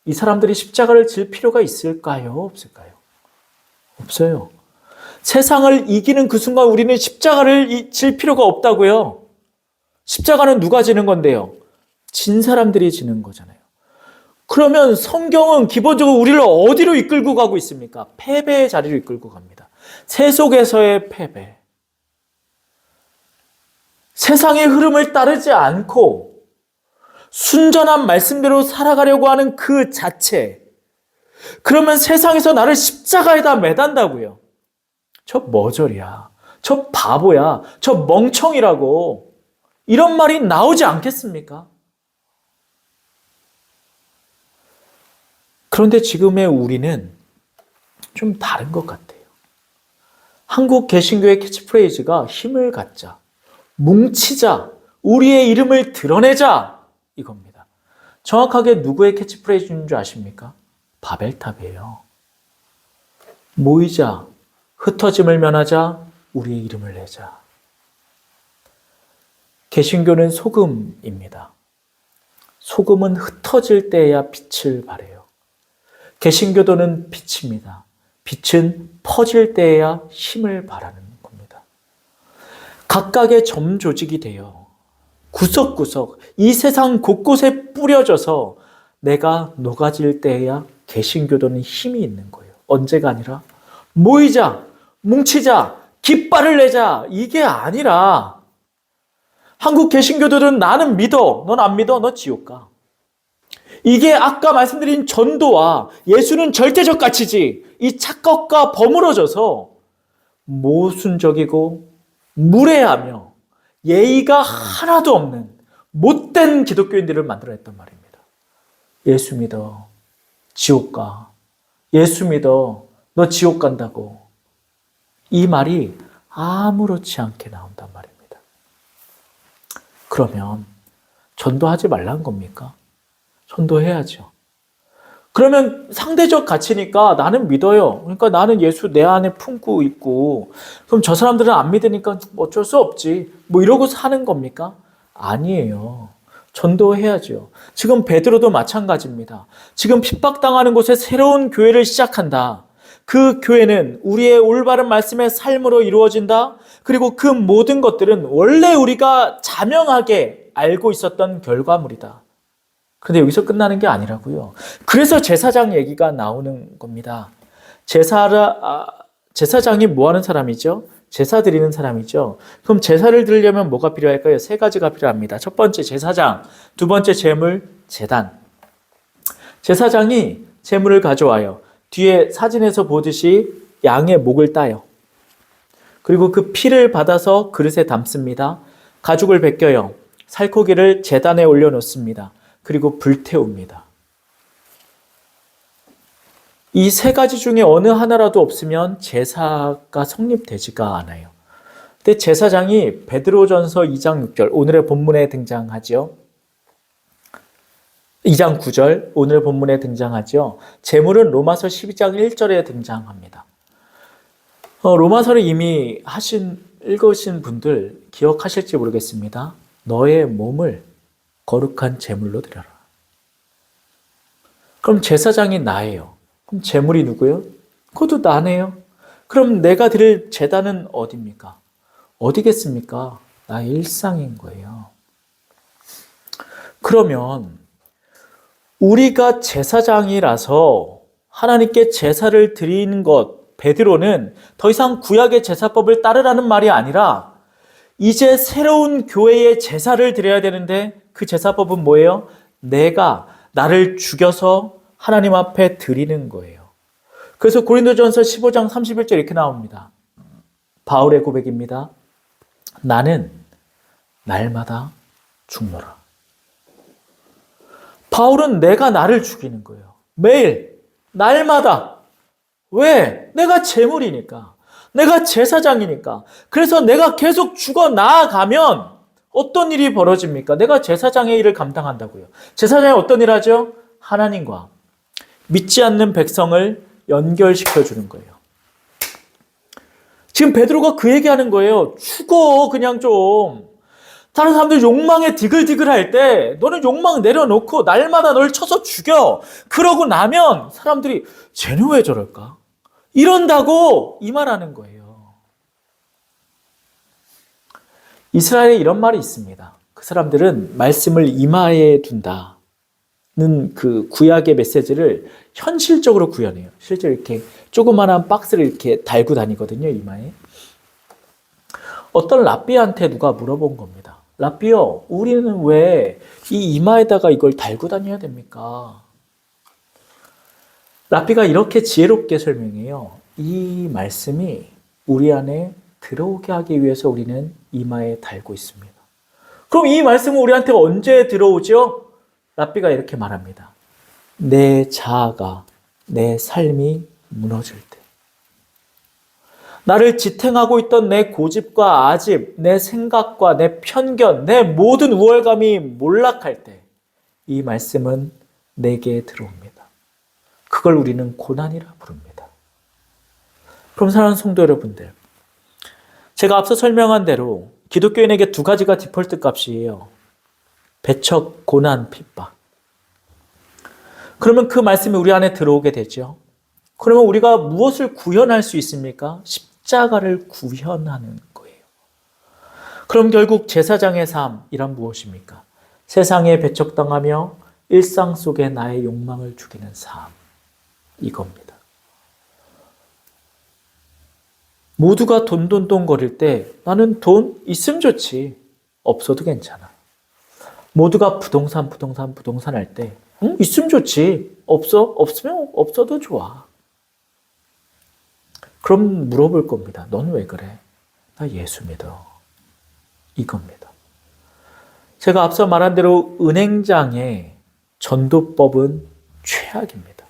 이 사람들이 십자가를 질 필요가 있을까요? 없을까요? 없어요. 세상을 이기는 그 순간 우리는 십자가를 질 필요가 없다고요. 십자가는 누가 지는 건데요? 진 사람들이 지는 거잖아요. 그러면 성경은 기본적으로 우리를 어디로 이끌고 가고 있습니까? 패배의 자리로 이끌고 갑니다. 세속에서의 패배. 세상의 흐름을 따르지 않고 순전한 말씀대로 살아가려고 하는 그 자체. 그러면 세상에서 나를 십자가에다 매단다고요. 저 머저리야. 저 바보야. 저 멍청이라고. 이런 말이 나오지 않겠습니까? 그런데 지금의 우리는 좀 다른 것 같아요. 한국 개신교의 캐치프레이즈가 힘을 갖자, 뭉치자, 우리의 이름을 드러내자 이겁니다. 정확하게 누구의 캐치프레이즈인 줄 아십니까? 바벨탑이에요. 모이자, 흩어짐을 면하자, 우리의 이름을 내자. 개신교는 소금입니다. 소금은 흩어질 때야 빛을 발해요. 개신교도는 빛입니다. 빛은 퍼질 때에야 힘을 발하는 겁니다. 각각의 점 조직이 돼요. 구석구석 이 세상 곳곳에 뿌려져서 내가 녹아질 때에야 개신교도는 힘이 있는 거예요. 언제가 아니라 모이자, 뭉치자, 깃발을 내자 이게 아니라 한국 개신교도들은 나는 믿어, 넌 안 믿어, 너 지옥 가. 이게 아까 말씀드린 전도와 예수는 절대적 가치지 이 착각과 버무러져서 모순적이고 무례하며 예의가 하나도 없는 못된 기독교인들을 만들어냈단 말입니다. 예수 믿어, 지옥 가. 예수 믿어, 너 지옥 간다고. 이 말이 아무렇지 않게 나온단 말입니다. 그러면 전도하지 말라는 겁니까? 전도해야죠. 그러면 상대적 가치니까 나는 믿어요. 그러니까 나는 예수 내 안에 품고 있고 그럼 저 사람들은 안 믿으니까 어쩔 수 없지. 뭐 이러고 사는 겁니까? 아니에요. 전도해야죠. 지금 베드로도 마찬가지입니다. 지금 핍박당하는 곳에 새로운 교회를 시작한다. 그 교회는 우리의 올바른 말씀의 삶으로 이루어진다. 그리고 그 모든 것들은 원래 우리가 자명하게 알고 있었던 결과물이다. 그런데 여기서 끝나는 게 아니라고요. 그래서 제사장 얘기가 나오는 겁니다. 제사장이 뭐 하는 사람이죠? 제사 드리는 사람이죠. 그럼 제사를 드리려면 뭐가 필요할까요? 세 가지가 필요합니다. 첫 번째 제사장, 두 번째 제물, 제단. 제사장이 제물을 가져와요. 뒤에 사진에서 보듯이 양의 목을 따요. 그리고 그 피를 받아서 그릇에 담습니다. 가죽을 벗겨요. 살코기를 제단에 올려놓습니다. 그리고 불태웁니다. 이 세 가지 중에 어느 하나라도 없으면 제사가 성립되지가 않아요. 근데 제사장이 베드로전서 2장 6절 오늘의 본문에 등장하죠. 2장 9절 오늘 본문에 등장하죠. 제물은 로마서 12장 1절에 등장합니다. 로마서를 이미 읽으신 분들 기억하실지 모르겠습니다. 너의 몸을 거룩한 제물로 드려라. 그럼 제사장이 나예요. 그럼 제물이 누구예요? 그것도 나네요. 그럼 내가 드릴 제단은 어디입니까? 어디겠습니까? 나의 일상인 거예요. 그러면 우리가 제사장이라서 하나님께 제사를 드리는 것, 베드로는 더 이상 구약의 제사법을 따르라는 말이 아니라 이제 새로운 교회의 제사를 드려야 되는데 그 제사법은 뭐예요? 내가 나를 죽여서 하나님 앞에 드리는 거예요. 그래서 고린도전서 15장 31절 이렇게 나옵니다. 바울의 고백입니다. 나는 날마다 죽노라. 바울은 내가 나를 죽이는 거예요. 매일, 날마다. 왜? 내가 제물이니까. 내가 제사장이니까. 그래서 내가 계속 죽어 나아가면 어떤 일이 벌어집니까? 내가 제사장의 일을 감당한다고요. 제사장이 어떤 일 하죠? 하나님과 믿지 않는 백성을 연결시켜 주는 거예요. 지금 베드로가 그 얘기하는 거예요. 죽어 그냥 좀. 다른 사람들 욕망에 디글디글할 때 너는 욕망 내려놓고 날마다 널 쳐서 죽여. 그러고 나면 사람들이 쟤는 왜 저럴까? 이런다고 이 말하는 거예요. 이스라엘에 이런 말이 있습니다. 그 사람들은 말씀을 이마에 둔다는 그 구약의 메시지를 현실적으로 구현해요. 실제로 이렇게 조그마한 박스를 이렇게 달고 다니거든요, 이마에. 어떤 랍비한테 누가 물어본 겁니다. 랍비요, 우리는 왜 이 이마에다가 이걸 달고 다녀야 됩니까? 랍비가 이렇게 지혜롭게 설명해요. 이 말씀이 우리 안에 들어오게 하기 위해서 우리는 이마에 달고 있습니다. 그럼 이 말씀은 우리한테 언제 들어오죠? 랍비가 이렇게 말합니다. 내 자아가, 내 삶이 무너질 때. 나를 지탱하고 있던 내 고집과 아집, 내 생각과 내 편견, 내 모든 우월감이 몰락할 때 이 말씀은 내게 들어옵니다. 그걸 우리는 고난이라 부릅니다. 그럼 사랑하는 성도 여러분들, 제가 앞서 설명한 대로 기독교인에게 두 가지가 디폴트 값이에요. 배척, 고난, 핍박. 그러면 그 말씀이 우리 안에 들어오게 되죠. 그러면 우리가 무엇을 구현할 수 있습니까? 십자가를 구현하는 거예요. 그럼 결국 제사장의 삶이란 무엇입니까? 세상에 배척당하며 일상 속에 나의 욕망을 죽이는 삶. 이겁니다. 모두가 돈돈돈 거릴 때 나는 돈 있으면 좋지. 없어도 괜찮아. 모두가 부동산 할 때 있으면 좋지. 없으면 없어도 좋아. 그럼 물어볼 겁니다. 넌 왜 그래? 나 예수 믿어. 이겁니다. 제가 앞서 말한 대로 은행장의 전도법은 최악입니다.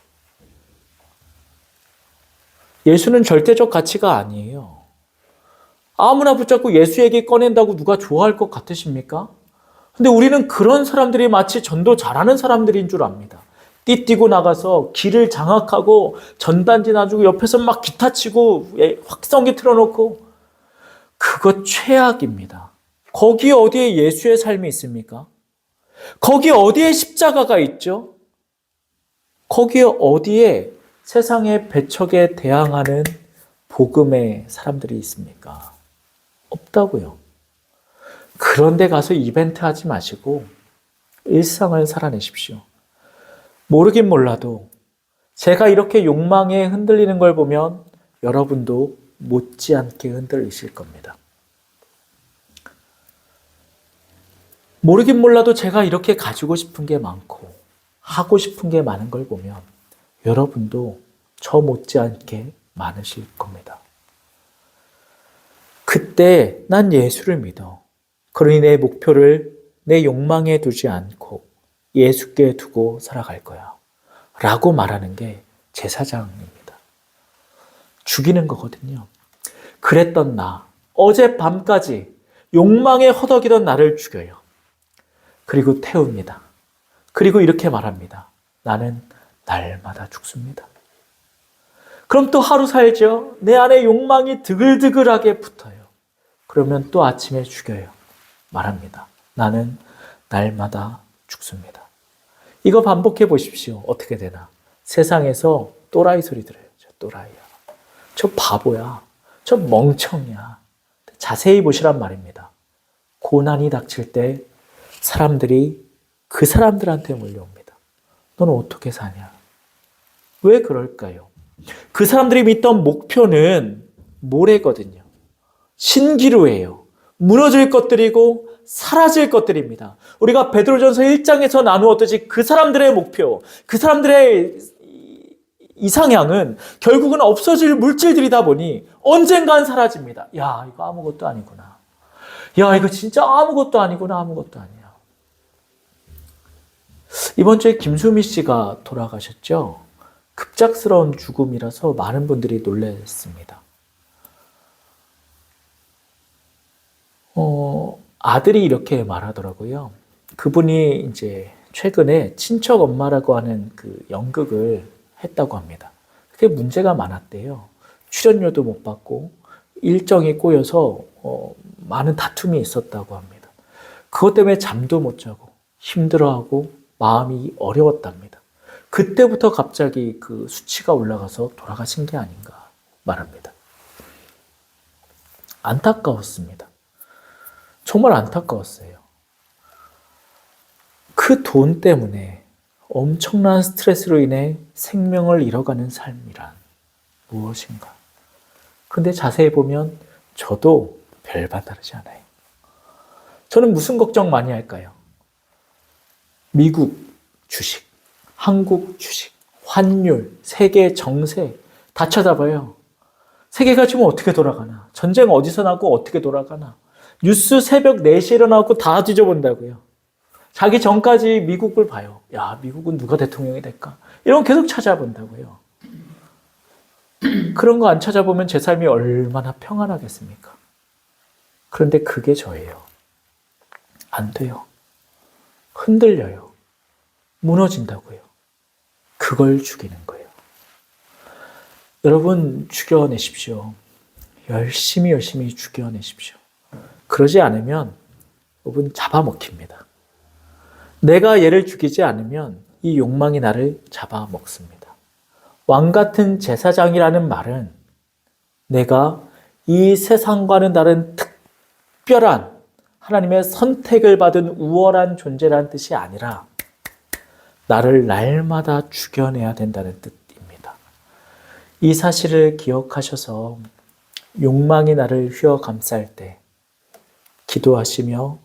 예수는 절대적 가치가 아니에요. 아무나 붙잡고 예수 얘기 꺼낸다고 누가 좋아할 것 같으십니까? 근데 우리는 그런 사람들이 마치 전도 잘하는 사람들인 줄 압니다. 띠뛰고 나가서 길을 장악하고 전단지 놔주고 옆에서 막 기타 치고 확성기 틀어놓고 그거 최악입니다. 거기 어디에 예수의 삶이 있습니까? 거기 어디에 십자가가 있죠? 거기에 어디에 세상의 배척에 대항하는 복음의 사람들이 있습니까? 없다고요. 그런데 가서 이벤트 하지 마시고 일상을 살아내십시오. 모르긴 몰라도 제가 이렇게 욕망에 흔들리는 걸 보면 여러분도 못지않게 흔들리실 겁니다. 모르긴 몰라도 제가 이렇게 가지고 싶은 게 많고 하고 싶은 게 많은 걸 보면 여러분도 저 못지않게 많으실 겁니다. 그때 난 예수를 믿어. 그러니 내 목표를 내 욕망에 두지 않고 예수께 두고 살아갈 거야. 라고 말하는 게 제사장입니다. 죽이는 거거든요. 그랬던 나, 어젯밤까지 욕망에 허덕이던 나를 죽여요. 그리고 태웁니다. 그리고 이렇게 말합니다. 나는 날마다 죽습니다. 그럼 또 하루 살죠. 내 안에 욕망이 드글드글하게 붙어요. 그러면 또 아침에 죽여요. 말합니다. 나는 날마다 죽습니다. 이거 반복해 보십시오. 어떻게 되나? 세상에서 또라이 소리 들어요. 저 또라이야. 저 바보야. 저 멍청이야. 자세히 보시란 말입니다. 고난이 닥칠 때 사람들이 그 사람들한테 몰려옵니다. 너는 어떻게 사냐? 왜 그럴까요? 그 사람들이 믿던 목표는 모래거든요. 신기루예요. 무너질 것들이고 사라질 것들입니다. 우리가 베드로전서 1장에서 나누었듯이 그 사람들의 목표, 그 사람들의 이상향은 결국은 없어질 물질들이다 보니 언젠간 사라집니다. 야, 이거 아무것도 아니구나. 야, 이거 진짜 아무것도 아니구나. 아무것도 아니야. 이번 주에 김수미 씨가 돌아가셨죠? 급작스러운 죽음이라서 많은 분들이 놀랐습니다. 아들이 이렇게 말하더라고요. 그분이 이제 최근에 친척 엄마라고 하는 그 연극을 했다고 합니다. 그게 문제가 많았대요. 출연료도 못 받고 일정이 꼬여서 많은 다툼이 있었다고 합니다. 그것 때문에 잠도 못 자고 힘들어하고 마음이 어려웠답니다. 그때부터 갑자기 그 수치가 올라가서 돌아가신 게 아닌가 말합니다. 안타까웠습니다. 정말 안타까웠어요. 그 돈 때문에 엄청난 스트레스로 인해 생명을 잃어가는 삶이란 무엇인가? 그런데 자세히 보면 저도 별반 다르지 않아요. 저는 무슨 걱정 많이 할까요? 미국 주식, 한국 주식, 환율, 세계 정세 다 쳐다봐요. 세계가 지금 어떻게 돌아가나? 전쟁 어디서 나고 어떻게 돌아가나? 뉴스 새벽 4시에 일어나고 다 뒤져본다고요. 자기 전까지 미국을 봐요. 야, 미국은 누가 대통령이 될까? 이런 거 계속 찾아본다고요. 그런 거 안 찾아보면 제 삶이 얼마나 평안하겠습니까? 그런데 그게 저예요. 안 돼요. 흔들려요. 무너진다고요. 그걸 죽이는 거예요. 여러분, 죽여내십시오. 열심히 죽여내십시오. 그러지 않으면 여러분 잡아먹힙니다. 내가 얘를 죽이지 않으면 이 욕망이 나를 잡아먹습니다. 왕같은 제사장이라는 말은 내가 이 세상과는 다른 특별한 하나님의 선택을 받은 우월한 존재라는 뜻이 아니라 나를 날마다 죽여내야 된다는 뜻입니다. 이 사실을 기억하셔서 욕망이 나를 휘어감쌀 때 기도하시며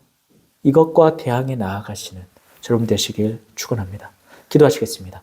이것과 대항해 나아가시는 여러분 되시길 축원합니다. 기도하시겠습니다.